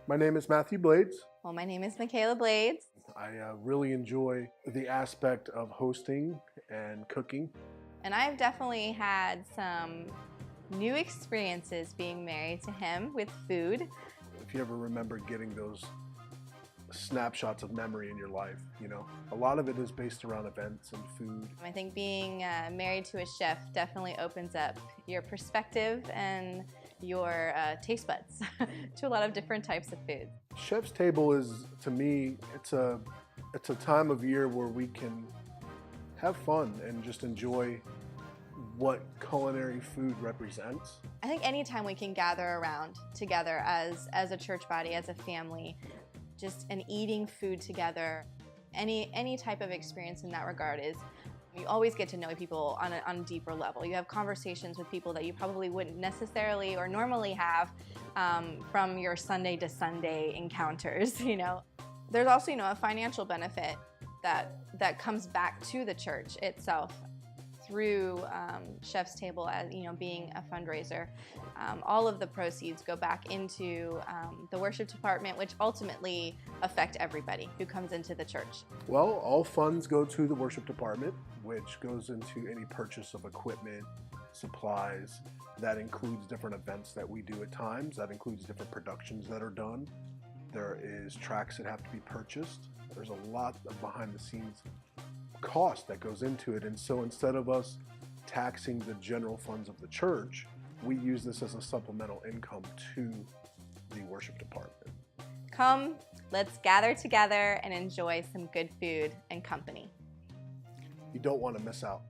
My name is Matthew Blades. Well, my name is Michaela Blades. I really enjoy the aspect of hosting and cooking. And I've definitely had some new experiences being married to him with food. If you ever remember getting those snapshots of memory in your life, a lot of it is based around events and food. I think being married to a chef definitely opens up your perspective and your taste buds to a lot of different types of food. Chef's Table is, to me, it's a time of year where we can have fun and just enjoy what culinary food represents. I think anytime we can gather around together as a church body, as a family, just and eating food together, any type of experience in that regard is, you always get to know people on a deeper level. You have conversations with people that you probably wouldn't necessarily or normally have from your Sunday to Sunday encounters. There's also a financial benefit that comes back to the church itself through Chef's Table, as being a fundraiser. All of the proceeds go back into the worship department, which ultimately affect everybody who comes into the church. Well, all funds go to the worship department, which goes into any purchase of equipment, supplies. That includes different events that we do at times. That includes different productions that are done. There is tracks that have to be purchased. There's a lot of behind the scenes cost that goes into it, and so instead of us taxing the general funds of the church, we use this as a supplemental income to the worship department. Come, let's gather together and enjoy some good food and company. You don't want to miss out.